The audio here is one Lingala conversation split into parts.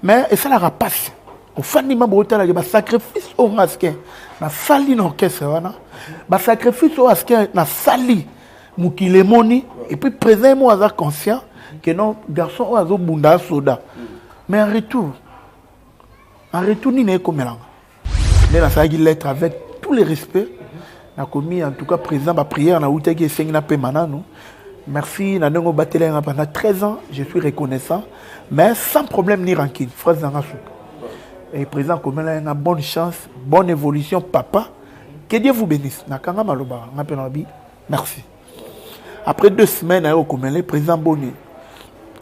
Mais et ça la rapace. Au fandi mabota la sacrifice au masquin. Na sali no orchestre wana. Ba sacrifice au masquin na sali mukilemoni et puis présent moi à conscient que non garçon au azo bunda soda. Mais en retour ni n'est comme là. Mais la sagi lettre avec tous les respects. Na commis en tout cas présent ba prière na outaki sengna pe manano. Merci na ndongo batele pendant 13 ans, je suis reconnaissant mais sans problème ni rancune. Frère Zangasou. Et présent comme là une bonne chance, bonne évolution papa. Que Dieu vous bénisse. Na kanga maloba, na penabi. Merci. Après 2 semaines à comme le président Boni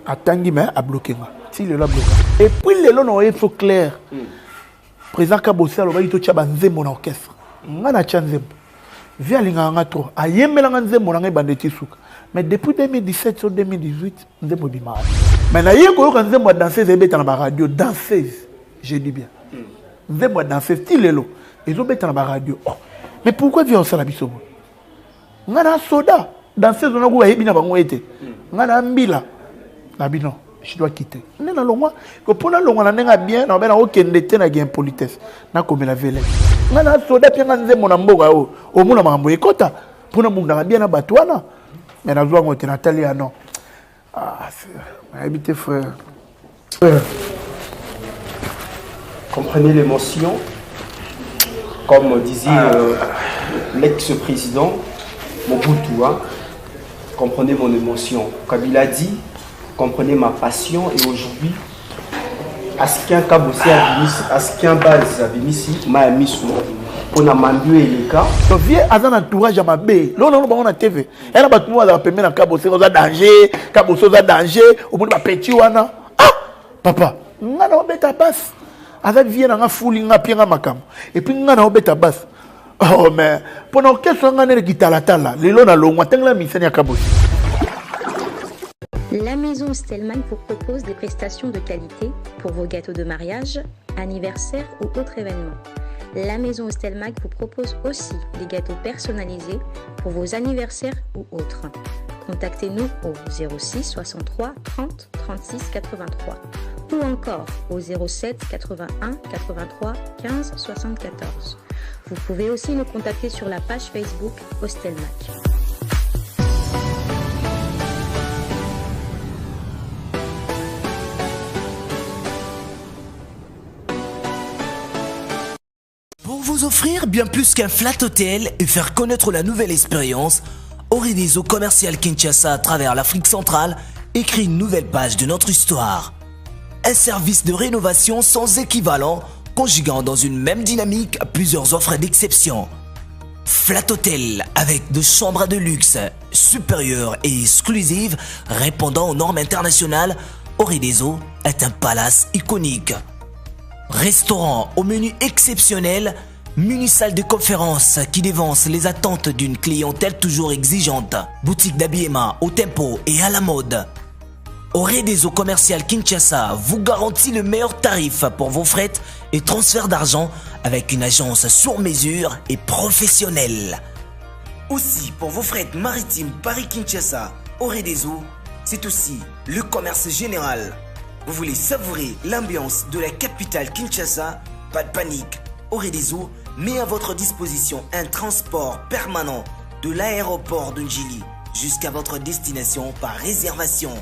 attendu mais a bloqué moi. Si le la bloqué. Et puis le long est trop clair. Président Kabossa loba ito tcha banzembo na orchestre. Ngana chanzembo. Via linga trop. Ayemela nzembo na bandeti suka. Mais depuis 2017 sur 2018, nzembo bima. Mais na yeko yo nzembo danser zebeta na radio danseuse. Je dis bien. Nzembo danser style lelo. Ils ont beta na radio. Oh. Mais pourquoi vient ça la biso? Ngana soda. Danseuse on a go yebina bango ete. Ngana mbila. La bino. Je dois quitter. Nena longwa ko pona longwa na nenga bien na bena okende te na gain politesse. Na comme la vele. Ngana soda pia nzembo na mboga o. O muna mambo ekota. Pona munda bien na batwana. Mais la joie est Nathalie, non. Ah, c'est habité frère. Comprenez l'émotion. Comme disait l'ex-président Mobutu, hein. Comprenez mon émotion. Comme il a dit, comprenez ma passion. Et aujourd'hui, à ce qu'un cabossé à ce qu'un base à Bénissi, m'a mis sous. On a mandu et les cas. Donc, viens à un entourage à ma baie. Là, on a TV. Elle a battu moi à la première à Cabo, c'est un danger. Cabo, c'est un danger. Au bout de ma petit wana. Ah, papa, on a un bête à basse. Avec vient à un fouling à pied à ma cam. Et puis, on a un bête à basse. Oh, mais pendant qu'elle soit en qui t'a la tala, les lots à l'eau, on a la mission à Cabo. La maison Stelman vous propose des prestations de qualité pour vos gâteaux de mariage, anniversaire ou autres événements. La maison Stelmag vous propose aussi des gâteaux personnalisés pour vos anniversaires ou autres. Contactez-nous au 06 63 30 36 83 ou encore au 07 81 83 15 74. Vous pouvez aussi nous contacter sur la page Facebook Stelmag. Vous offrir bien plus qu'un flat hôtel et faire connaître la nouvelle expérience, Orideso Commercial Kinshasa à travers l'Afrique centrale écrit une nouvelle page de notre histoire. Un service de rénovation sans équivalent, conjuguant dans une même dynamique plusieurs offres d'exception. Flat hôtel avec de chambres de luxe, supérieures et exclusives, répondant aux normes internationales, Orideso est un palace iconique. Restaurant au menu exceptionnel, muni-salle de conférence qui dévance les attentes d'une clientèle toujours exigeante. Boutique d'habillement au tempo et à la mode. Orideso Commercial Kinshasa vous garantit le meilleur tarif pour vos frais et transferts d'argent avec une agence sur mesure et professionnelle. Aussi, pour vos frais maritimes Paris-Kinshasa, Orideso, c'est aussi le commerce général. Vous voulez savourer l'ambiance de la capitale Kinshasa? Pas de panique. Orideso met à votre disposition un transport permanent de l'aéroport de Njili jusqu'à votre destination par réservation.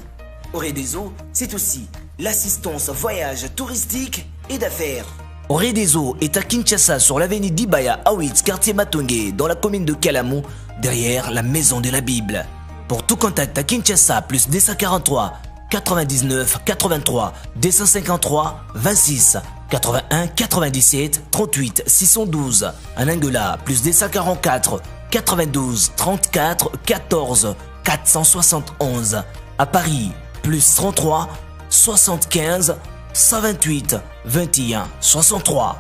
Orideso, c'est aussi l'assistance voyage touristique et d'affaires. Orideso est à Kinshasa sur l'avenue d'Ibaya Awitz, quartier Matongé, dans la commune de Kalamu, derrière la maison de la Bible. Pour tout contact à Kinshasa, plus 243 99 83 253 26 81 97 38 612. En Angola, plus 244 92 34 14 471. À Paris, plus 33 75 128 21 63.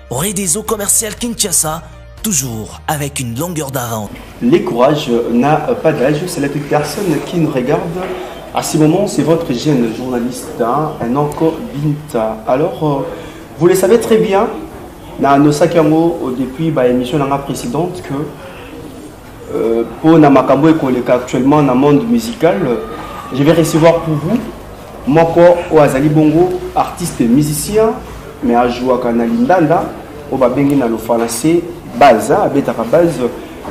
Orideso Commercial Kinshasa, toujours avec une longueur d'avance. Les courages n'a pas d'âge, c'est la toute personne qui nous regarde. À ce moment, c'est votre jeune journaliste, hein, un Anko Binta. Alors, vous le savez très bien, dans nos sakamo, depuis l'émission précédente, que pour Namakambo et actuellement dans le monde musical, je vais recevoir pour vous moko o azali bongo artiste musicien mais a joué à Lindanda au babengi na le français base abetaka base.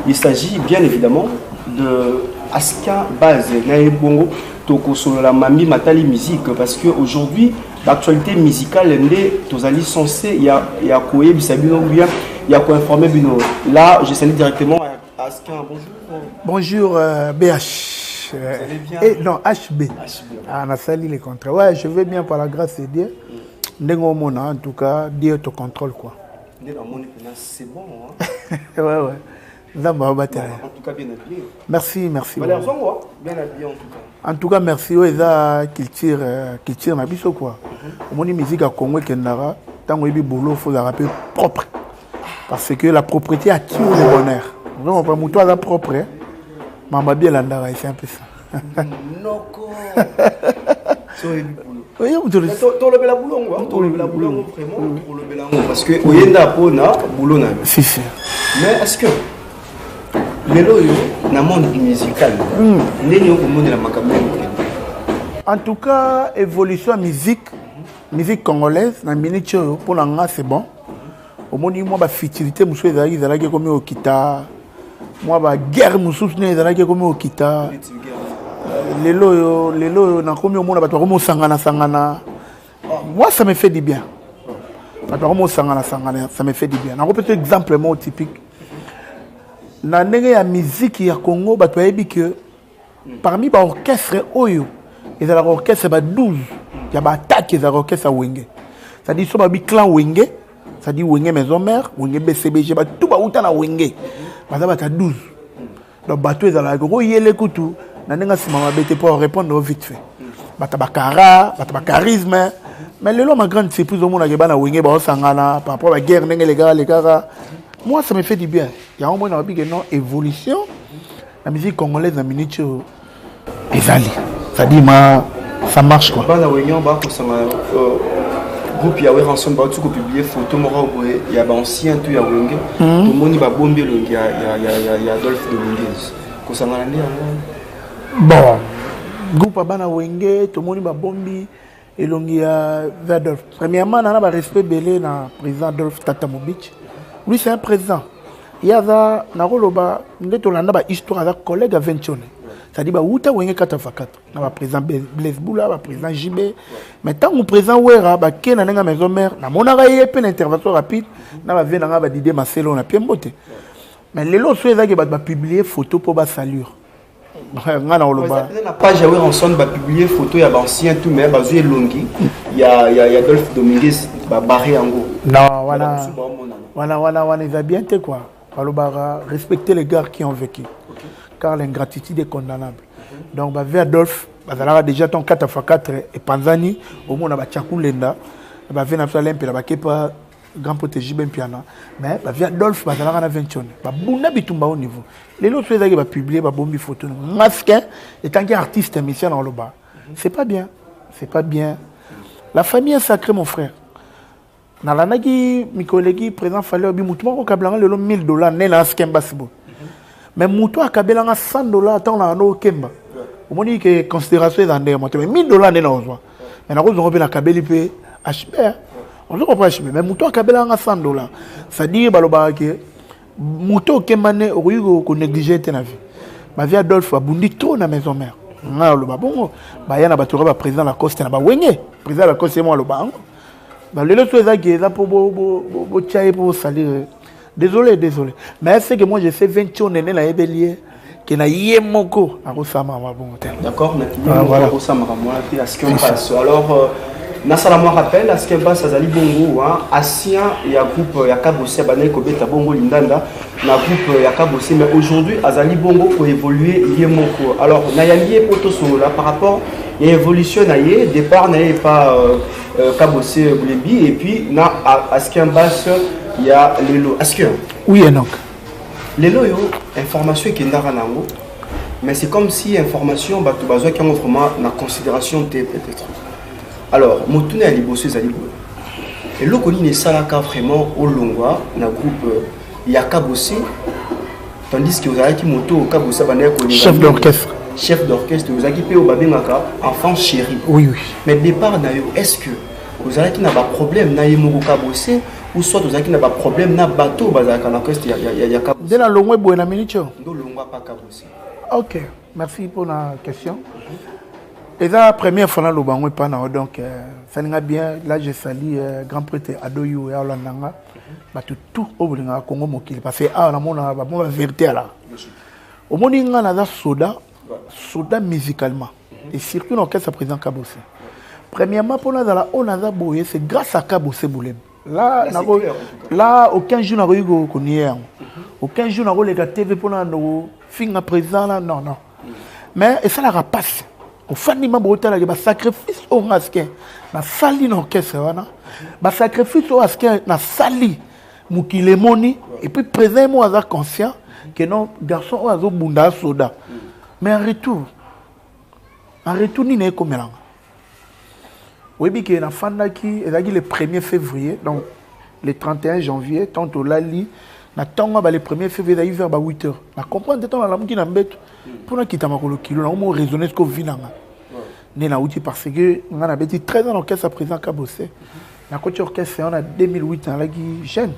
Il s'agit bien évidemment de Askia Base na bongo toko solo la mami matali musique parce que aujourd'hui l'actualité musicale est tozali censé il y a quoi bisabino bien il y a quoi informer bino. Là je salue directement à Askia. Bonjour BH. Non HB. Ah, on a sali les contrats. Ouais, je vais bien par la grâce de Dieu. En tout cas, Dieu te contrôle quoi. C'est bon. Ouais. En tout cas, bien habillé. Merci. Bien habillé en tout cas. En tout cas, merci. Ouais, ça culture na biso quoi. Mon musique à Congo Kendara, tant que boulot faut la rappeler propre. Parce que la propriété attire le bonheur. Vraiment pas mouton à propre. Mamba bien l'andara, c'est un peu ça. Noko. Oui, on te le dit. La boulon, vraiment, parce que oyenda pona boulon na. Si. Mais est-ce que les lois dans le monde musical, en tout cas, évolution musique congolaise, dans minute pour l'anga c'est bon. Au moins moi ba futilité muso ezali comme au kita. Moi ba guerre muso ezali comme au kita. Les lois na comme au monde ba to comme sangana. Moi ça me fait du bien. Ça me fait du bien. Un petit exemple typique. Dans la musique ya Congo, parmi les orchestres, il y a l'orchestre 12. Il y a l'attaque des orchestres Wenge. C'est-à-dire que les clan Wenge, c'est-à-dire Wenge Maison Mère, Wenge BCBG, tout le monde est Wenge. Il y a 12. Donc, il y a les couteaux. Pour répondre vite fait. Il y a charisme. Mais le ma grande surprise au monde a Wenge par rapport à la guerre, les gars. Moi, ça me fait du bien. Il y a un moment où il y a une évolution. La musique congolaise, la minute, ça dit, ça marche quoi. Groupe il y a eu ensemble bah tu peux publier photo mora il y a ancien tout il y a Wenge tout le monde va bomber le il y a Adolphe Dominguez ko sangana ni bon groupe abana Wenge tout le monde va bomber et longi ya Adolphe premièrement on a ba respect belé na président Adolphe Tata Mobich. Lui c'est un président il y a ça na roloba ndeto landa ba histoire avec collègue Vention. C'est-à-dire que Outa Wenge 4x4. On a président Blaise Boula, le président JB. Mais tant que le président Ouera, qui est dans la maison mère, on a une intervention rapide, on a vu Didier Marcelo, on a bien voté. Mais les autres, ils ont publié des photos pour la salure. La page où ensemble va publier des photos, il y a ancien tout, mais il y a Longi, il y a Adolphe Dominguez, Barré Ango. Non, voilà, il va bien quoi. Respecter les gars qui ont vécu. Car l'ingratitude est condamnable. Donc, vers Adolphe, il y a déjà ton 4x4 et Panzani, au moins, il y a Tchakou Lenda, il y a Venasolem, il y a grand protégé, mais vers Adolphe, il y a 21. Il y a Bitumba au niveau. Les autres, ils ont publié des photos. Masque, et tant qu'artiste, mission dans le bas. C'est pas bien. C'est pas bien. La famille est sacrée, mon frère. Dans la nagi, mes collègues, présent, fallait que $1000, n'est là, ce qu'il mais Mouto a kabé $100 tant là no kemba. Au moins que considération dans des montées mais $1000 n'est pas besoin. Mais nous on la kabé lipe HB. On ne comprend pas HB mais Mouto a kabé $100. Ça dit baloba que Mouto kemba ne orugo ko négliger na vie. Ma vie Adolphe a bundi trop na maison mère. Na lo ba bon ba yana ba toura ba président la Coste na ba wenge. Président la Coste moi lo ba. Ba le so ezaki za pour bo tchaye pour salir. Désolé. Mais c'est que moi je sais 20 ans n'est la ébellier qui n'a yémoko à Rosama bon hôtel. D'accord, voilà. Rosama moi à ce qu'on passe. Alors Nasala moi rappelle à ce qu'on passe à Zali Bongo hein, Asien il y a groupe Yakabosé Banel Kobeta Bongo Lindanda, na groupe Yakabosé mais aujourd'hui à Zali Bongo pour évoluer yémoko. Alors na yalié poto solo là par rapport il y a évolution na yé départ na yé pas Kabosé Boulebi et puis na à ce qu'on passe il y a les lots. Est-ce que oui et non. Les lots, information qui est dans mais c'est comme si information, bah tu vas voir qu'il y a vraiment la considération peut-être. Alors, mon tourné à l'ibosé zalibo. Et l'eau qu'on est ça là vraiment au longwa, dans le groupe Yakabosé, tandis que vous avez qui moto au Kabosé banane chef d'orchestre. chef d'orchestre, vous avez dit au Babengaka, enfant chéri. Oui, oui. Mais départ, est-ce que vous avez qui n'a pas de problème, n'a pas bossé, ou soit vous avez qui n'a pas de problème, n'a pas bateau, bazaka l'orchestre, il y a qu'à Dès la longue boue na minute. Ok, merci pour la question. Et la première fois le bango pas donc ça n'a bien là je salue grand prêtre Adoyou et Olandanga ba tout au bolinga Congo mokili parce que ah na mona ba vérité là. Au moninga na soda musicalement et surtout l'orchestre président Kabose. Premièrement pour nous on a boyé c'est grâce à Kabose Boulem. Là aucun jour n'a eu connaît. Aucun jour n'a eu les TV pour nous fin à présent là non. Mais et ça la rapace. Au fin du membre hôtel, il y a un sacrifice au masquin. Na sali l'orchestre, na sacrifice au masquin, na sali mukilemoni et puis présent moi à conscient que non garçon au azo bunda soda. Mais en retour ni n'est comme là. Oui, bien que na fanda qui est le 1er février, donc le 31 janvier, tant au lali. Na tonga ba le 1er février vers 8h. Na comprendre temps la muki na mbeto pour na kita makolo kilo na mo raisonner ce que vinanga. Né na outil parce que on a beti 13 ans l'orchestre président Kabose. Na coach orchestre on a 2008 en la jeune.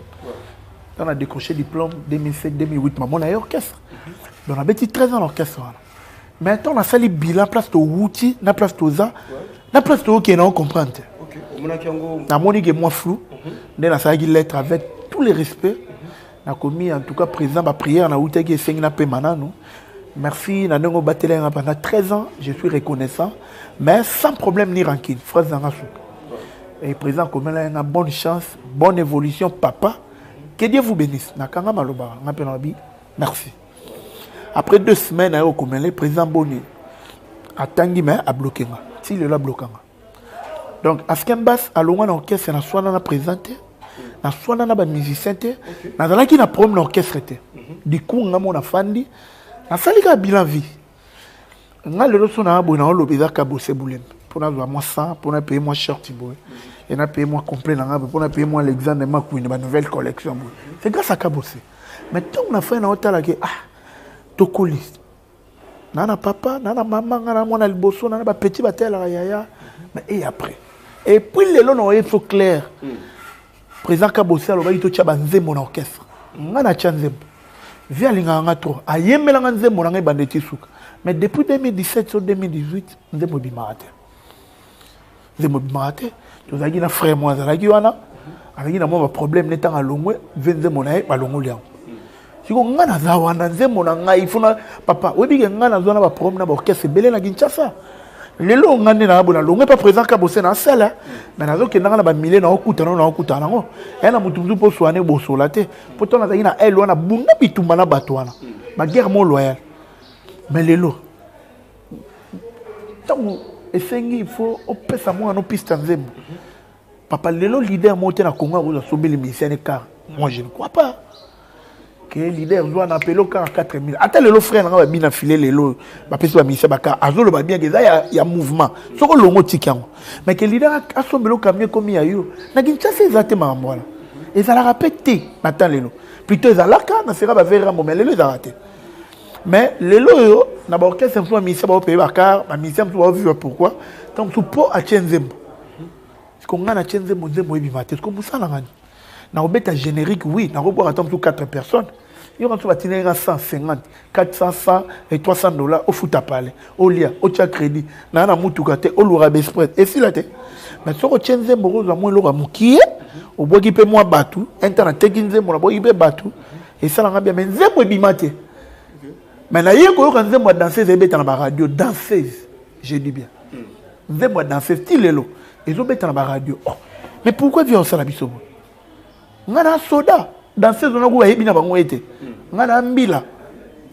On a décroché diplôme 2007 2008 maman na orchestre. Donc on a beti 13 ans l'orchestre. Maintenant on a sali bilan place to outil, na place to za, na place to OK na on comprendre. OK. Na moni que moi flou. Né na sali lettre avec tous les respects. Na commis en tout cas président ba prière na outé qui sengna pe manano. Merci na ndongo batele pendant 13 ans, je suis reconnaissant mais sans problème ni rancune. Frère Zangasou. Et président comme là une bonne chance, bonne évolution papa. Que Dieu vous bénisse. Na kanga maloba, na penabi. Merci. Après 2 semaines à comme le président Boni atangi mais a bloqué nga. Si le la bloqué nga. Donc à ce qu'embas à l'ongwa na orchestre na soina na présenté. Na soina na ba musicien te na zala ki na problème l'orchestre te du coup nga mona fandi na salika bilan vie nga le so na bo na lobeza Kabose Boulem pour na moi 100 pour na payer moi short boy et na payer moi complet na pour na payer moi Alexandre McQueen ba nouvelle collection boy c'est grâce à Kabose mais tant on a fait na hôtel que ah tokoli nana papa nana maman nana mona liboso nana ba petit batel yaya mais et après et puis le long il faut clair. Président Kabose aloba ito tia banzembo na orchestre ngana tia nzembo via linganga trop ayembela nga nzembo na ngai bandeti suka mais depuis 2017 sur 2018 nzembo bimate tozaki na frère moi azalaki wana azalaki na mwa problème netanga longwe ve nzembo na ye balongoli yango siko nga naza wana nzembo na ngai ifuna papa oyebike nga nazwa na baproblème na baorchestre ebele na Kinshasa lelo ngande na abona longue pas présent Kabose na sala mais nazo ke ndanga na ba milliers na okutana ngo ena mutumzu po soane bosola te pourtant na na elle wana bunda bitumba na bato wana ba guerre mo loyal mais lelo tango esengi il faut opesa mo na piste nzembo papa lelo leader mo te na Congo ko sobeli misene car moi je ne crois pas que leader doit appeler au car 4000 attends le frère na bien filer lelo ba pesi ba misa baka azolo ba bien que ça ya mouvement soko longo tikango mais que leader a sombelo camion comme ya yo na Kinshasa exactement voilà et ça la répété attends lelo plutôt ça la car na sera ba vers mais lelo ça raté mais lelo yo na ba orchestre mso misa ba payer ba car ba misa mso ba vivre pourquoi donc tout pour a Tchenzembo ce qu'on a na Tchenzembo nzembo ebimate ce qu'on musala ngani na obeta générique oui na reboire attendre tout 4 personnes. Il y a 150, 400, 100 et $300 au foot à parler. Au lia, au tia crédit. Nana moutoukate, au loura bespret. Et si la te. Mais si on tient des moros à moins l'aura moukié, au bois qui peut moins battu, internet tekinze, mon bois qui peut battu. Et ça l'a bien, mais zéro bimate. Mais là, il y a quand zéro danseuse et bête dans la radio, danseuse, je dis bien. Zéro danseuse, style lo. Ils ont bête dans la radio. Mais pourquoi vient ça la biso? On a un soda. Dans ces zones où il y a un été, on a un mbila.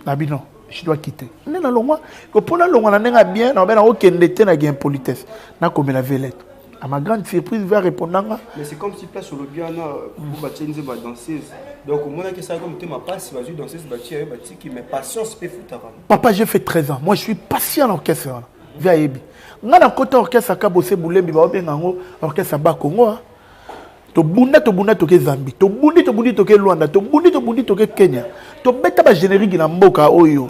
Non, je dois quitter. On a longue. Pour la longue, on a bien, on a aucun détail, on a une politesse. On a comme la velette. À ma grande surprise, il va répondre. Mais c'est comme si place sur le Guyana, vous battez une danseuse. Donc, au moment où ça comme ma passe, vas-y danseuse, mais patience, peut foutre. Papa, j'ai fait 13 ans. Moi, je suis patient en orchestre. Via Ebi. On a un côté orchestre à Kabose Boulem, il va bien en orchestre à Bakongo. To bunda toke Zambie, to bundi toke Luanda, to bundi toke Kenya, to beta ba générique na mboka oyo.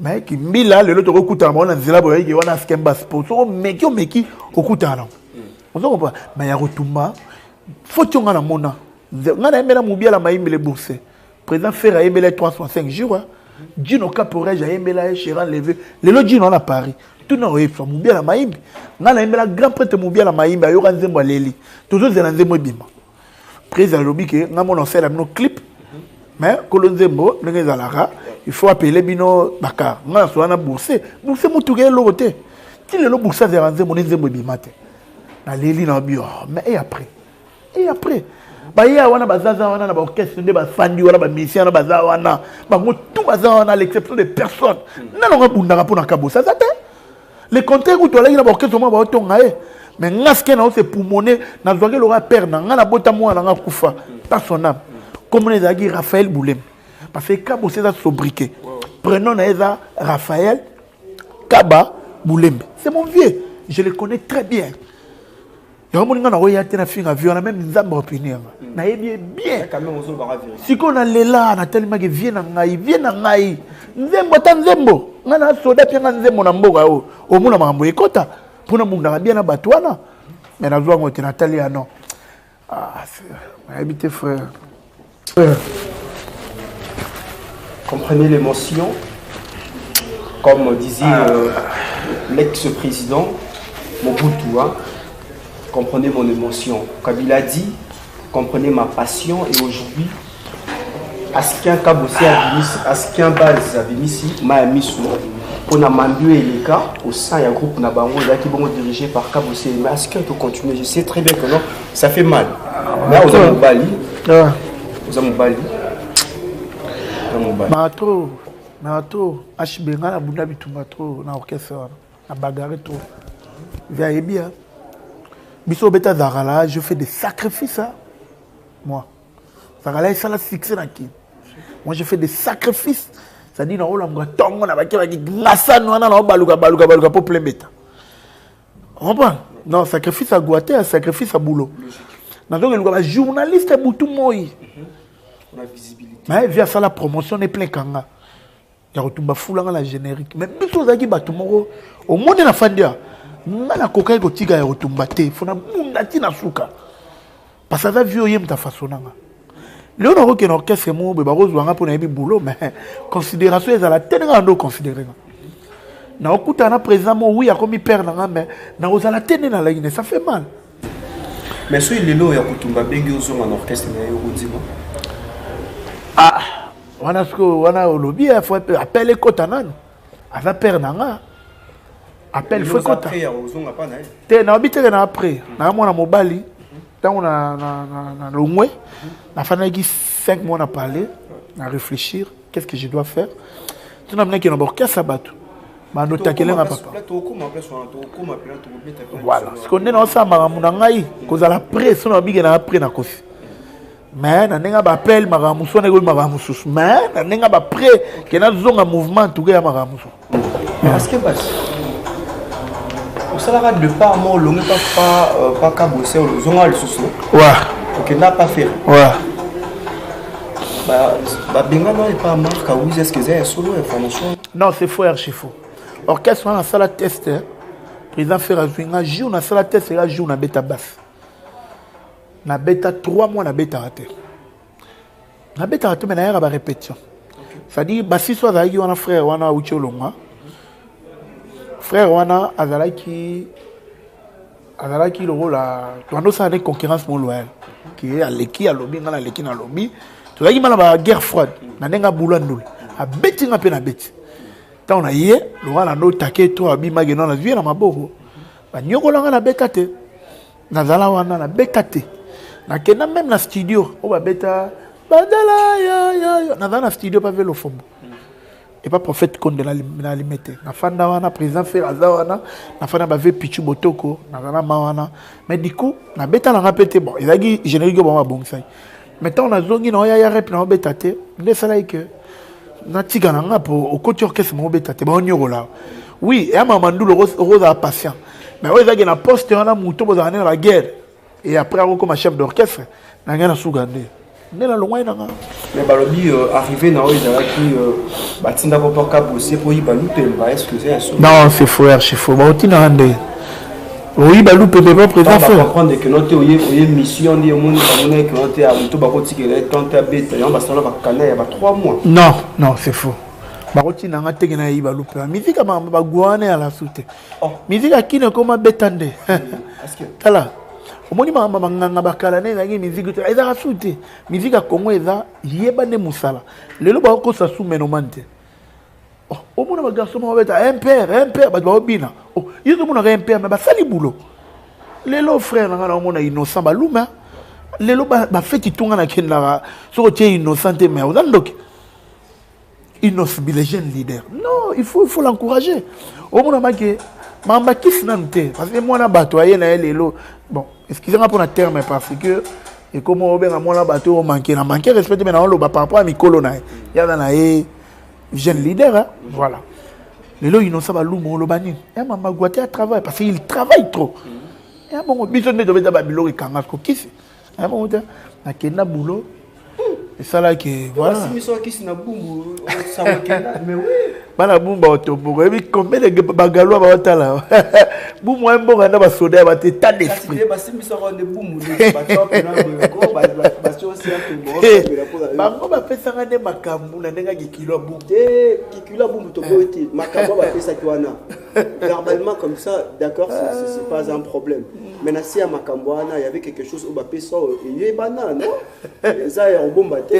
mais qui mbila le loto okuta na nzela boye ki wana skemba sport so meki okuta na on se comprend mais ya retumba faut que ngana mona ngana emela mubia la maimbe le bourse président faire emela 305 jours Dino Caporet j'ai emela Chiran levé le lot Dino na Paris tout na oyefa mubia la maimbe ngana emela grand prêtre mubia la maimbe ayo nzembo leli toujours zela nzembo bima président lobi ke ngamona faire no clip mais kolonzembo ndenge zalara il faut appeler bino Bakar ngana so na bourse mutuke lote ti le lo bourse za nzembo nzembo bima te na leli na bio mais et après ba ya wana bazaza wana na ba orchestre de ba fandi wana ba musicien na bazaza wana ba tout bazaza wana à l'exception de personne na longa bundaka pona kabosa ça te le contraire où toi là na ba orchestre mo ba otonga mais ngaske na c'est pulmoner na zoke le père na ngana bota mo na kufa personnel comme les agi Raphaël Boulem parce que kabosa ça sobriquet prenons na eza Raphaël Kaba Boulem c'est mon vieux je le connais très bien. Il y a un na même nzamba opinion na bien si qu'on a là na tellement que vient na ngai nzembo ta nzembo ngana soda pia nzembo na mboga o muna mambo ekota pona munda bien na batwana mais na zwa ngote Natalia non habité frère comprenez l'émotion comme disait l'ex-président Mobutu hein. Comprenez mon émotion. Kabila dit, comprenez ma passion. Et aujourd'hui, à ce qu'un cabossé à ce qu'un base a ici, m'a mis sous. On a mandué les cas au sein d'un groupe Nabango qui vont dirigé par Kabossé. Mais à ce qu'un peut continuer, je sais très bien que non, ça fait mal. Là, vous avez Bali. Vous avez Bali. Matro, HB, na bunda bitu matro, na orchestre, na bagarre trop. Via bien. Biso beta Zarala, je fais des sacrifices. Hein? Moi. Zarala, ça l'a fixé dans qui? Moi, je fais des sacrifices. Ça dit, non, on a tongo, on a dit, grâce nous, on a baluka pour plein bêta. On comprend? Non, sacrifice à Guaté, sacrifice à boulot. Donc, le journaliste est boutou moi. On a visibilité. Mais via ça, la promotion est plein kanga. Il y a retombé foulant la générique. Mais biso zaki batumoro, au monde de la fandia. Nana kokai ko tiga ya otumba te fona bunda tina suka parce que ça vieux yem ta façon nanga le on ko orchestre mo be ba kozwanga pona yebi boulot mais considération ezala tenga ndo considérer na okuta na président mo oui a comme père nanga mais na ozala tene na la ça fait mal mais so il lelo ya kutumba bengi ozonga na orchestre na yo odima wana sko wana olobi il faut appeler kotanano ava père nanga appel faut quoi te na obité na après na mona mobali tant on a longwe na fanaki 5 mois à parler à réfléchir qu'est-ce que je dois faire tu n'as pas qui na orchestre bato ba no takele na papa voilà ce qu'on est dans ça maramuna ngai cause à la presse on a bigé na après na kofi mais na nenga ba appel maramuso na go maramuso mais na nenga ba près que na zonga mouvement tout ga maramuso parce que ça va de part moi l'on n'est pas cabosser aux ongs le sous ouais ok n'a pas fait ouais bah benga non est pas marque à vous est-ce que c'est solo information non c'est faux archi-faux orchestre on a ça la test président faire un jour on a ça la test et la jour on a bêta basse na bêta 3 mois na bêta raté mais na répétition ça dit bah si soit on a frère on a uchi longa frère wana azalaki le rôle à toi ça avec concurrence mon loyal qui est à l'équipe à lobby ngala l'équipe na lobby tu vas la ba guerre froide na nenga bulandul a beti nga pe na beti ta on a yé le rôle no taquet toi abima geno na vie na maboko ba nyokola nga na bekate na zala wana na bekate na kena même na studio o ba beta badala ya na na studio pas velo fombo et pas prophète qu'on de la limite na fanda wana président faire azawana na fanda ba ve pichu botoko na na mawana mais du coup na beta na répéter bon il a dit générique bon ma bon ça maintenant on a zongi na ya rep na betate ne ça là que na tiga na nga pour au côté orchestre mo betate ba onyoro là oui et mamandu le rose a patient mais ouais ça na poste on a muto bo dans la guerre et après on comme chef d'orchestre na nga na sugande ne la loin na Mais balobi arrivé na oyo qui batinda papa kabosé pour y balupe est-ce que c'est ça? Non, c'est faux, c'est faux. Ba otina ande. Oui, balupe pas présent faire. On va comprendre que notre mission dit au monde que notre a tout ba kotikela tante abeta yamba sala ba kana ya ba 3 mois. Non, non, c'est faux. Ba otina ngate na yi balupe. Musique ba guane à la soute. Musique akine koma betande. Est-ce que tala omoni mama manganga bakala ne ngi musique eza rasute musique a Congo eza yeba ne musala lelo ba ko sa sumeno mante omona ba garçon mo beta un père ba obina yizo mona un père mais ba sali boulot lelo frère nga omona innocent ba luma lelo ba feti tunga na kenda so tie innocent mais ozandoki innocent bi les jeunes leaders non il faut l'encourager omona make mamba kisna nte parce que moi na bato aye na lelo bon excusez-moi pour le terme parce que et comme on a mon bateau on manque respect mais on le par rapport à Mikolo na il y a na jeune leader hein? Voilà les lots innocents ba lumo lo bani et maman Guaté à travail parce qu'il travaille trop et bon besoin de devait babilo et kangas ko kisi et bon na kena boulot et ça là que voilà si mission kisi na bumbu ça va kena mais oui bana bumba otoboko ebi combien de bagalo ba otala bumu emboka na basoda ba te ta d'esprit ba simisa ko de bumu de ba top na ko ba sio si bango ba pesa ngane makambu na ndenga kilo bumu te kilo bumu to ko ete makambu ba pesa ki wana verbalement comme ça d'accord c'est pas un problème mais na si à makambu wana il y avait quelque chose au ba pesa et bana non ça est en bomba te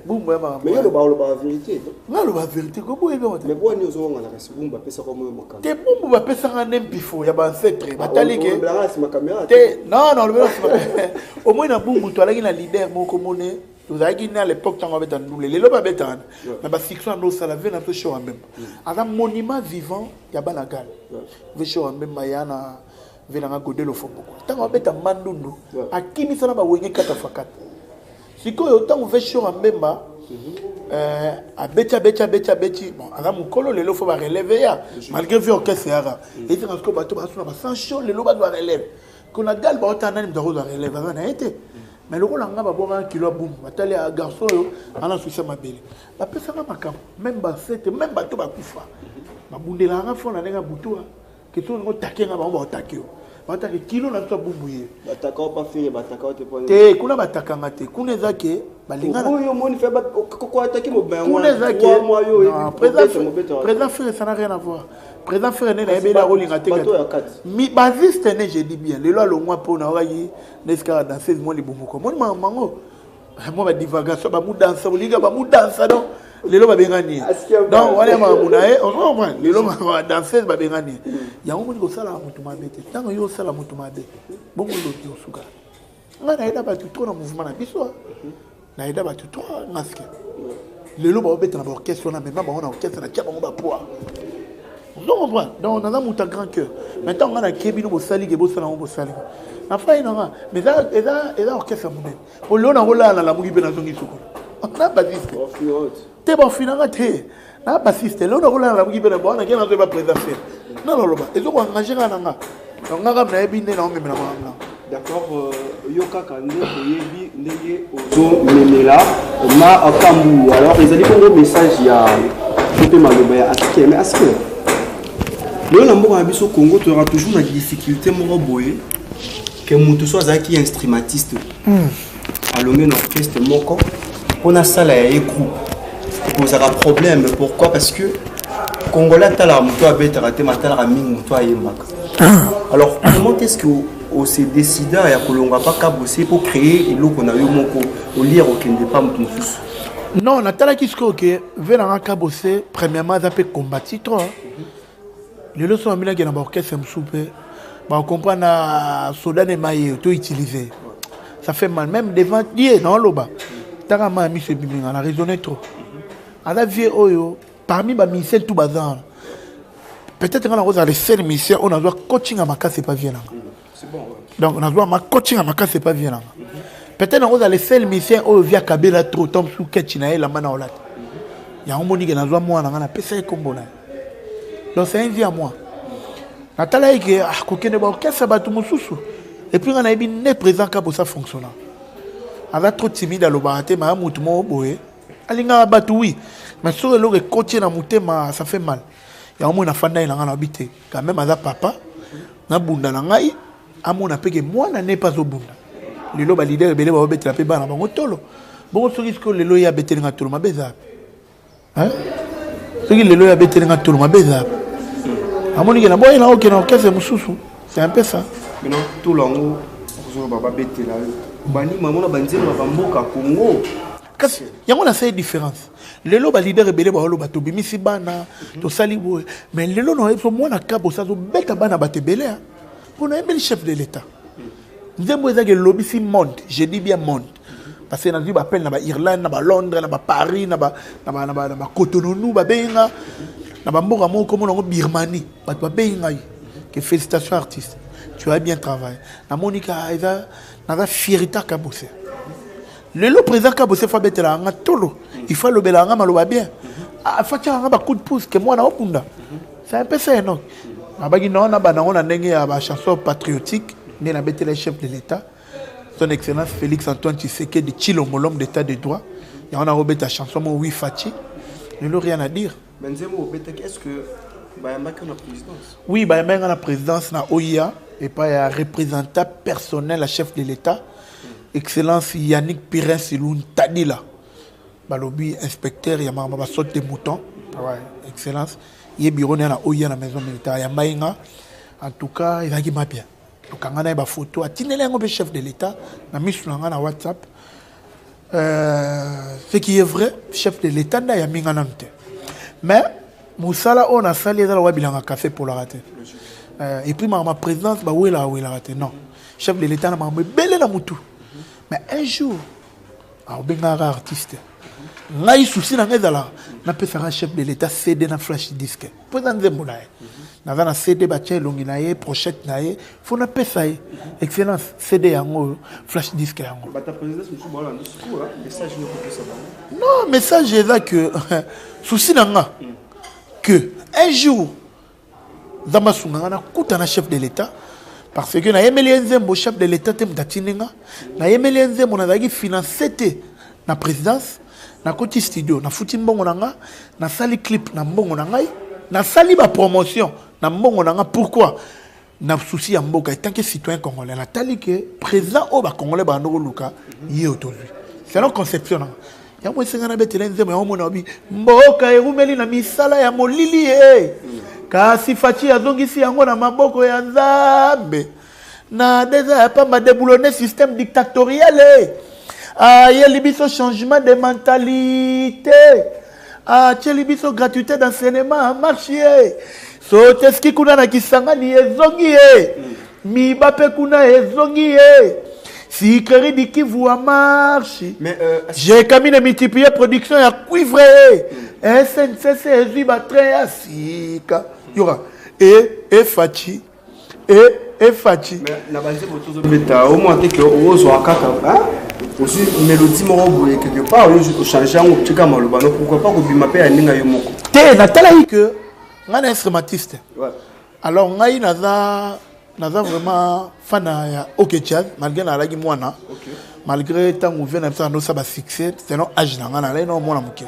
bumu ma mais le ba vérité non le ba vérité ko boye mais bon nous on a la bumu ba pesa ko mo makambu te bumu ba pesa ngane mpifo ya ba ancêtre batali ke ma caméra te non le au moins na bumu to alaki na leader moko moné vous avez dit à l'époque tant on avait dans les loba betan mais ba fiction no ça la veine un peu chaud même un monument vivant ya banagal ve chaud même mayana venanga godelo foboko tant on beta mandundu akimi sana ba wenge kata fakata sikoyo tant on ve chaud même a becha bon ala mukolo lelo faut ba relever ya malgré vu orchestre ya et c'est parce que bato ba sona ba sans chaud lelo ba doit relever qu'on a gal ba otana ni doit relever na été mais le rôle nga ba boka kilo boum batali a garçon yo ana souci mabele ba pesa nga makam même ba sete même bato ba kufa ba bundela nga fona nga butua que tout ngo takenga ba otakio ba otaki kilo na to bumbuye bataka pas faire bataka te point te kuna batakanga te kuna zake balingana yo moni fait ko ataki mo ben kuna zake présent frère ça n'a rien à voir présent frère né na ebela rolinga te mi basiste né je dis bien le lo lo moi pour na oyi neska danser mo li bumuko mo mango mo ba divagation ba mu danser olinga ba mu danser donc lelo ba bengani donc wala ma munae on comprend lelo ma danser ba bengani ya mo ko sala mutu mabete tango yo sala mutu mabete bongo lo yo suka ngana ida ba tout na mouvement na biso na ida ba tout masque lelo ba beta na orchestre na même ba on orchestre na tia ba ba poa on comprend donc on a un grand cœur maintenant on a kebi no sali ke bo sala mo sali na fa ina mais eza orchestre monene pour le na rola na la mugi pe na zongi suko on a basiste te ba finanga te na basiste le na rola na la mugi pe na bo na ke na zo ba présenter non non ba ezo ko engager na nga donc nga na ebi ne na ngemi na nga d'accord yoka kande yebi ndenge ozo memela ma akambu alors ils allaient prendre message ya Fopé Maloba ya aske mais aske le nambo à biso Congo tu auras toujours la difficulté mon boye que mutu soit zaki instrumentiste alonge na orchestre moko on a ça là et groupe pose un problème pourquoi parce que Congolais tala mutu abeta raté matala ra mingi mutu ayembaka alors comment est-ce que on s'est décidé à kolonga pas kabosé pour créer et l'eau qu'on a eu moko au lire au kende pas mutu mususu non natala kisko que venanga kabosé premièrement ça peut combattre trop les leçons à Milan qui n'a pas orchestre m'soupe on comprend na soda de maille tout utilisé ça fait mal même devant Dieu non loba tanga ma mi se biminga on a raisonné trop à la vie oyo parmi ba musiciens tout bazar peut-être quand on a les seuls musiciens on a droit coaching à Maka c'est pas bien c'est bon donc on a droit ma coaching à Maka c'est pas bien peut-être on a les seuls musiciens oyo via Kabela trop tombe sous ketchina la mana olat ya on moni que na droit moi na pesa e kombo na donc c'est un vie à moi natala eke kokene ba orchestre ba tout mususu et puis on a bien né présent ka pour ça fonctionner avec trop timide à l'obaraté ma mutu mo boye alinga batu oui mais sur le côté na mutema ça fait mal ya au moins fanda ina ngana habité quand même aza papa na bunda na ngai amona peke mwana ne pas au bunda lelo ba leader belé ba betela pe bana bango tolo bon soki ko lelo ya betelinga tolo mabeza hein soki lelo ya betelinga tolo mabeza amoni ke na boy na okena kese mususu c'est un peu ça maintenant tout longo zo baba betela bani maman banzelo ba mboka Congo kasi yango na c'est différence lelo ba leader belé ba lo bato bimisi bana to sali boy mais lelo no so mwana kabo sa zo beta bana batebele on a le chef de l'état nzembo ezake lobby monde je dis bien monde parce que na dit appel na ba Irlande na ba Londres na ba Paris na ba Cotonou ba benga na ba mboka moko mo na Birmanie ba benga que félicitations artiste tu as bien travaillé na Monica eza na fierté kabose le président kabose fa betela nga tolo il faut le belanga maloba bien fa tia nga ba coup de pouce que moi na opunda c'est un peu ça non abagi non na ba na ndenge ya ba chanson patriotique né na betela chef de l'état son excellence Félix Antoine Tshisekedi de Chilombo l'homme d'état de droit il y a Robert chanson mon oui Fachi ne l'ai rien à dire Benzemo est-ce que bayamba que la présidence oui bayamba la présidence na OIA et pas un représentant personnel la chef de l'état excellence Yannick Pirin Siloun Tadila balobi inspecteur ya mama ba sorte de mouton ouais excellence il est bureau na OIA na maison militaire ya mainga en tout cas il a qui m'a bien donc on a une photo atinele ngo chef de l'état na misu na WhatsApp ce qui est vrai chef de l'état na ya minga nante mais musala on a sali dans la wabilanga café pour la rater et puis ma présidence ba wela rater non chef de l'état na ma belé na mutu mais un jour au bengara artiste ngai souci na ngezala na pesa chef de l'état CD na flash disque président Zemboula na na CD ba tche longi na ye prochette na ye faut na pesa ye excellence CD yango flash disque yango ba ta présidence musu bola ndiscours message ne peut ça non message est là que souci na nga que un jour zamba sunga na kuta na chef de l'état parce que na yemeli nzembo chef de l'état tem datinenga na yemeli nzembo na zaki financer na présidence na koti studio na futi mbongo nanga na sali clip na mbongo nanga na sali ba promotion na mbongo nanga pourquoi na souci ya mboka tant que citoyen congolais na tali que président o ba congolais ba ndoko luka yé aujourd'hui c'est notre conception na ya mo senga na betela nzembo ya mo na obi mboka erumeli na misala ya molili kasi Fachi azongisi yango na maboko ya Nzambe na déjà pas ma déboulonner système dictatorial il y a libiso changement de mentalité il libiso gratuité d'enseignement marché so teski kuna na kisangani ezongi mi bape kuna ezongi si crédit qui vous a marché j'ai camine multiplier production ya cuivre SNCC ezui ba train asika yora et Fachi et Fachi mais na base botozo beta au moins que ozo akaka aussi mélodie moko boye quelque part au changer en tika maloba no pourquoi pas ko bima pe aninga yo moko te na tala que ngana instrumentiste ouais alors ngai naza vraiment fan ya OK Jazz malgré na lagi mwana malgré tant on vient ça no ça ba succès c'est non âge na ngana là non mwana muke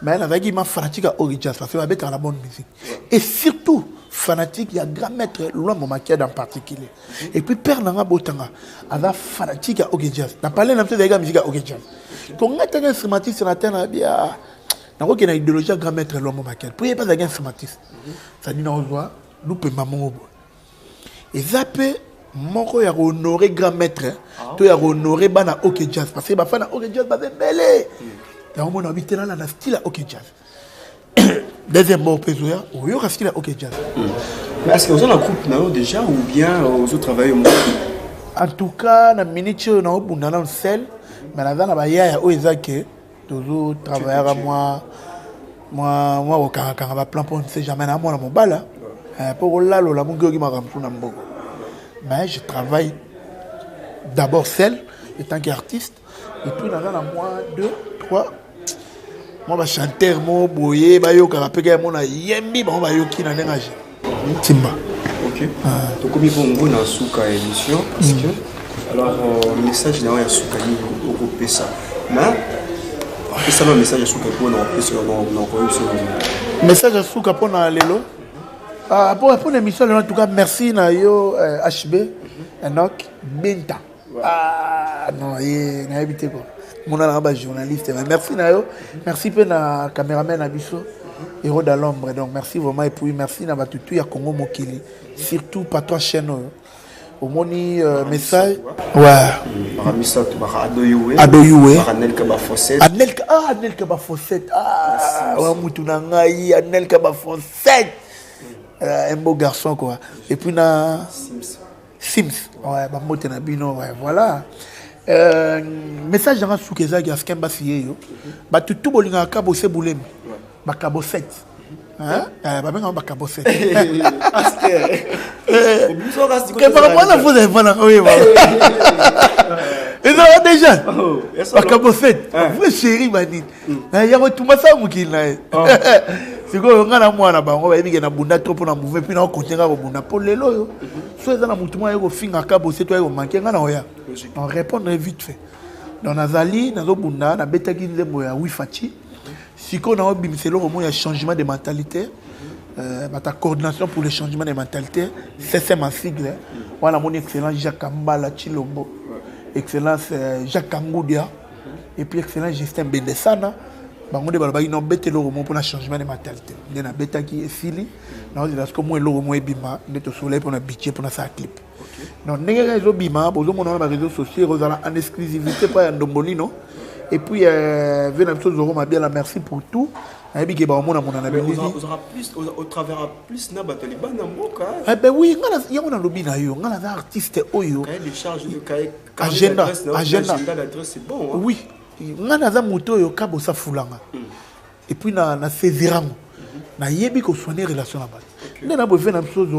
mais na lagi ma fanatique à OK Jazz parce que va mettre la bonne musique et surtout fanatique il y a grand maître Luambo Makiadi en particulier et puis père nanga botanga ava fanatique à OK Jazz na parler na peut-être musique à OK Jazz quand on est un instrumentiste na terre bien na ko na idéologie grand maître Luambo Makiadi pour y pas un instrumentiste ça dit non joie nous peut maman et zappé moko ya honorer grand maître to ya honorer bana OK Jazz parce que ba fana OK Jazz ba belé ya on a habité là na style OK Jazz deuxième mot pesoya ou yo style OK Jazz mais est-ce que vous avez un groupe now déjà ou bien vous travaillez en tout cas na minute na obunda na sel mais na na ba ya o ezake toujours travailler à moi au kanga ba plan pour ne sait jamais na moi na mobala pour là la mungo qui m'a ramsou na mboko mais je travaille d'abord seul en tant qu'artiste et puis dans la mois 2 3 moi ba chanteur mo boyer ba yo ka peka mo na yembi ba ba yo ki na nengage timba OK to komi bongo na suka émission parce que alors message na ya suka ni au pesa mais Et ça, le message à Souka pour message à Souka pour Lelo. Pour l'émission, en tout cas, merci à HB, Enoch, Benta. Non, il n'a habité quoi. Mon journaliste. Merci Nayo. Merci pour la caméraman Abisso. Héros de l'ombre. Donc merci vraiment. Et puis merci à Batutu à Congo Mokili. Surtout pas toi chaîne. Au moni message. Ouais. Adoyoué. Anel Kabafosset. Anel Kabafosset. Ouais, Moutounangaï. Anel Kabafosset. Un beau garçon quoi. Et puis na Sims. Ouais, bah moi t'es nabino. Ouais, voilà. Message dans sous Keza qui a skemba sié yo. Bah tout bolinga kabo se boulem. Bah kabo 7. Hein? Bah ben bah kabo 7. Aster. Que par rapport à la vous avez pas oui bah. Et ça déjà. Bah kabo 7. Vous chéri manit. Il y a tout ça mukil na. C'est quoi on a la moi là bas on va bien na bunda trop pour na mouvement puis na continuer à bunda pour les loyo. Soit dans la moutement yo finga kabo 7 toi manquer ngana oya. On répondre vite fait. Dans Nazali, dans Bunda, na betaki nzembo ya Wifachi. Siko na obimselo au ya changement de mentalité. Ta coordination pour le changement de mentalité, c'est ma sigle. Voilà mon excellence Jacques Ambala Chilombo. Excellence Jacques Kangoudia et puis excellence Justin Bendesana. Bango de balaba ino betelo au pour le changement de mentalité. Na betaki fili. Na odi parce que moi lo mo ebima, neto soleil pour na budget pour na sa clip. Donc, les réseaux BIMA, les réseaux sociaux, en exclusivité pour Ndombolino. Et puis, merci pour tout. Vous aura plus, au travers plus, eh ben oui, il y a un lobby, il y a un artiste. Cahier de charge, agenda, l'adresse, c'est bon. Oui, il y a un moto, il y a un foulanga. Et puis, il y a un saisirang. Il y a une relation là-bas. Il y a une chose,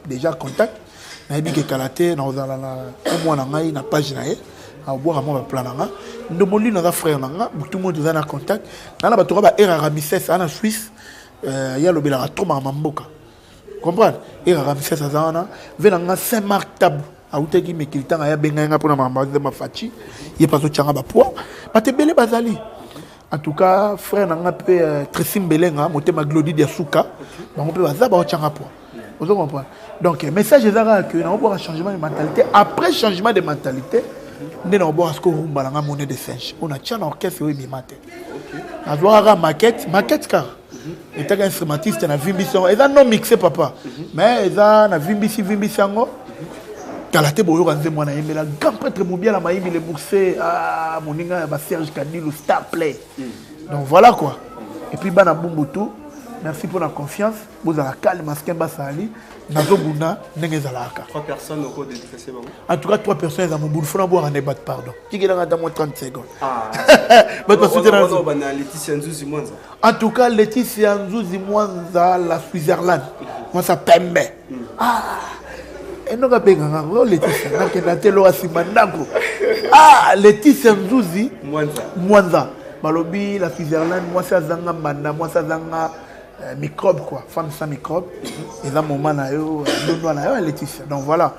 déjà contact. Nabi ke kalaté na ozala na omwana ngai na page na ye a boire mo ba plan nga ndomoli na frère nga tout le monde na contact na ba toka ba era Ramses ana Suisse ya lobela trop ma mboka comprendre era Ramses azana vena nga Saint-Marc Tab a uteki mekilitanga ya benga nga pona mamba de mafachi ye paso changa ba poa ba te belé bazali en tout cas frère nga pe Tressim Belenga motema Glody de Souka ba mo pe bazaba o changa poa. Vous comprenez? Donc, le message est que nous avons un changement de mentalité. Après changement de mentalité, nous avons un monnaie de singe. On a un orchestre et un on a une maquette car. Il y a un instrumentiste, il y a un vimbition. Il y a un non mixé, papa. Mais il y a un vimbition. Kalaté boyo kanze mwana yemela grand prêtre mobile la maïmi le bourse ah moninga ba Serge Kadilou star play. Donc voilà quoi. Et puis bana Bumbutu. Merci pour la confiance. Vous avez la calme, Maskemba Sali, Nazobuna, Nengezalaka. 3 personnes au code dédicacé. En tout cas, 3 personnes à mon bout. Il faut avoir un débat, pardon. Qui est dans moins 30 secondes. Ah, en tout cas, Laetitia Nzouzi Mwanza, la Switzerland. Moi, ça pembe. Ah, et nous avons Laetitia. Ah, Laetitia Nzouzi Mwanza. Malobi, la Switzerland, moi, ça zanga manda, moi, ça zanga. Microbe quoi, femme sans microbe. Et là, mon man a eu, Laetitia. Donc voilà.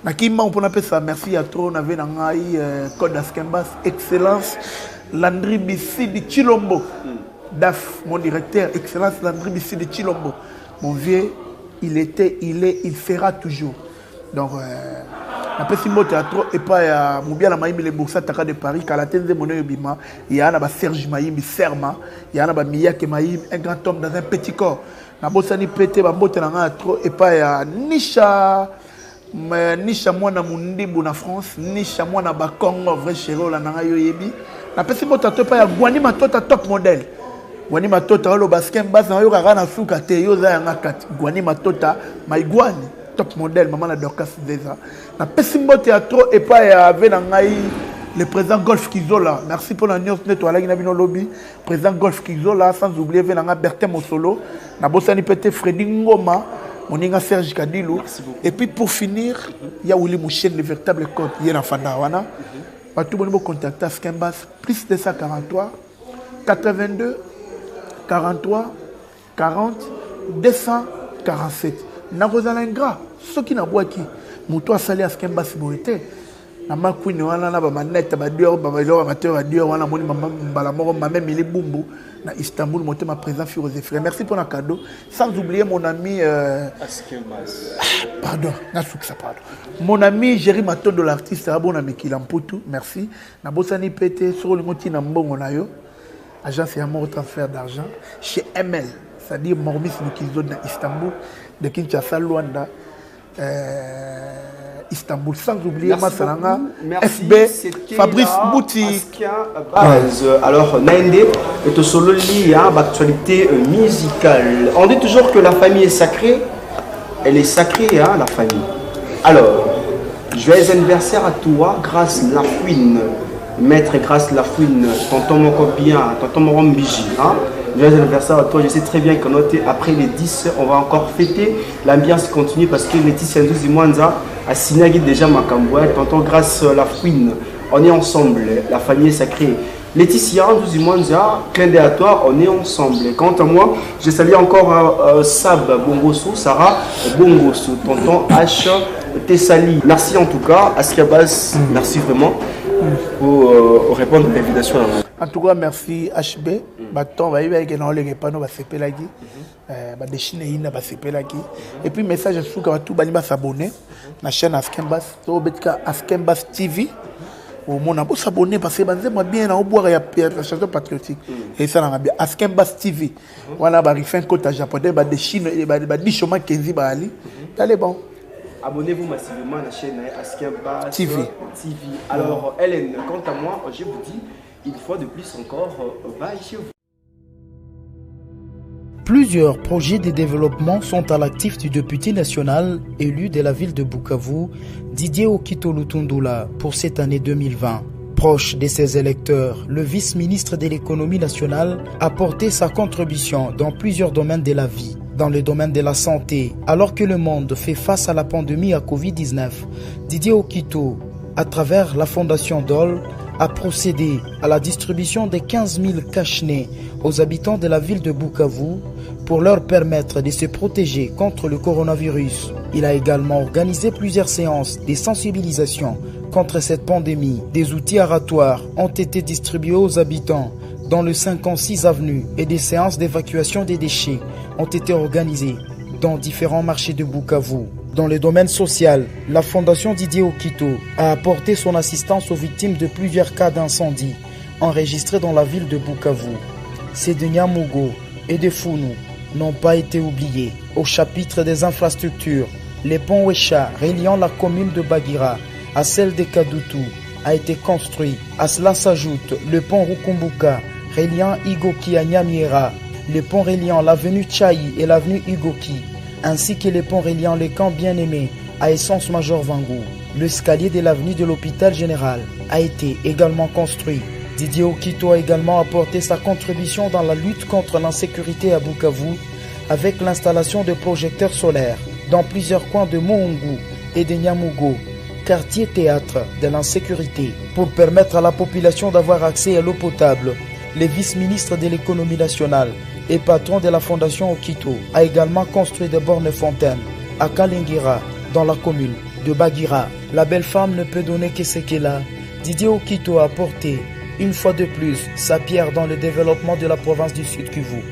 Nakima, on peut appeler ça. Merci à toi. On avait un code d'Askembas. Excellence. Landry Bissi de Chilombo. DAF, mon directeur. Excellence Landry Bissi de Chilombo. Mon vieux, il était, il est, il sera toujours. Donc, après Simbo Théâtre, et pas Moubia la Maïmi les Boursa Taka de Paris, Kalatenze Mono Bima, il y a un Serge Maïm, Serma, il y a un Miyake Maïm, un grand homme dans un petit corps. Nabosani pété, Bambote Nanga trop, et pas Nisha Mwana Mundibu na France, Nisha Mwana Bakongo, vrai chéro, la Nanga Yoyebi. Après Simbo Théâtre, pas Guani Matota top modèle. Guani Matota, le basket, bas, na Yoga na Souka, Teyoza, Yangakat, Guani Matota, Maïguani. Top modèle, maman la Dorcas déjà. Na Pessimbo Théâtre et pas le président Golf Kizola. Merci pour la news nettoyée qui a lobby. Président Golf Kizola, sans oublier Bertin Mosolo. Na Bossani Pété Freddy Ngoma, Moninga Serge Kadilou. Et puis pour finir, il y a Willy Mouchen, le véritable code. Il y a un Fandawana. Tout le monde contacte à Skembas, plus de 143 82 43 40 247. Na Rosalindra, ceux qui n'ont pas qui, Moutou a salé à Skemba Siboité. na makwini wana na ba manette ba dior ba ba amateur ba dior wana moni mbala moko même il est bumbu na Istanbul monter ma présence sur les frères. Merci pour le cadeau. Sans oublier mon ami pardon, pardon. Mon ami Jerry Maton de l'artiste bon ami Kilamputu, merci. Na bosani pété sur le moti na mbongo na yo. Agence Amour transfert d'argent chez ML, c'est-à-dire Mormis Mukizone na Istanbul, de Kinshasa Luanda. Istanbul, sans oublier Massalanga, FB, Fabrice Bouti. Alors, Naende est au solo lié à l'actualité musicale. On dit toujours que la famille est sacrée. Elle est sacrée, hein, la famille. Alors, joyeux anniversaire à toi, Grâce Lafouine. Maître Grâce Lafouine, tonton Moko bien, tonton Morom Biji. Hein? Joyeux anniversaire à toi, je sais très bien qu'en après les 10, on va encore fêter. L'ambiance continue parce que Laetitia Ndouzi Mwanza a signé déjà Makamboué, tonton Grâce Lafouine. On est ensemble, la famille est sacrée. Laetitia Ndouzi Mwanza, clin d'œil à toi, on est ensemble. Quant à moi, je salue encore Sab Bongosu, Sarah Bongosu, tonton H. Tessali. Merci en tout cas, Askiabas, merci vraiment pour répondre à l'invitation. En tout cas, merci HB. Et puis, message à tout le monde s'abonner à la chaîne Askembas TV. Au monde a s'abonner parce que moi bien à boire la chanson patriotique. Et ça on a bien Askembas TV. Voilà, bah il fait un côté japonais, bah des Chine, bah des chemins Kenzi bah ali. Allez bon. Abonnez-vous massivement à la chaîne Askembas TV. Alors Hélène, quant à moi, je vous dis une fois de plus encore, bye chez vous. Plusieurs projets de développement sont à l'actif du député national élu de la ville de Bukavu, Didier Okito Lutundula, pour cette année 2020. Proche de ses électeurs, le vice-ministre de l'économie nationale a porté sa contribution dans plusieurs domaines de la vie. Dans le domaine de la santé, alors que le monde fait face à la pandémie à Covid-19, Didier Okito, à travers la fondation DOL, a procédé à la distribution de 15 000 cache-nez aux habitants de la ville de Bukavu pour leur permettre de se protéger contre le coronavirus. Il a également organisé plusieurs séances de sensibilisation contre cette pandémie. Des outils aratoires ont été distribués aux habitants dans le 56 avenue et des séances d'évacuation des déchets ont été organisées dans différents marchés de Bukavu. Dans le domaine social, la Fondation Didier Okito a apporté son assistance aux victimes de plusieurs cas d'incendie enregistrés dans la ville de Bukavu. Ces de Nyamugo et de Founou n'ont pas été oubliés. Au chapitre des infrastructures, le pont Wecha reliant la commune de Bagira à celle de Kadutu a été construit. À cela s'ajoute le pont Rukumbuka reliant Igoki à Nyamiera, le pont reliant l'avenue Tchaï et l'avenue Igoki, ainsi que les ponts reliant les camps bien-aimés à Essence-Major Vangou. L'escalier de l'avenue de l'hôpital général a été également construit. Didier Okito a également apporté sa contribution dans la lutte contre l'insécurité à Bukavu avec l'installation de projecteurs solaires dans plusieurs coins de Mohungu et de Nyamugo, quartier théâtre de l'insécurité, pour permettre à la population d'avoir accès à l'eau potable. Le vice-ministre de l'économie nationale et patron de la fondation Okito a également construit des bornes fontaines à Kalingira, dans la commune de Bagira. La belle femme ne peut donner que ce qu'elle a. Didier Okito a apporté une fois de plus sa pierre dans le développement de la province du Sud Kivu.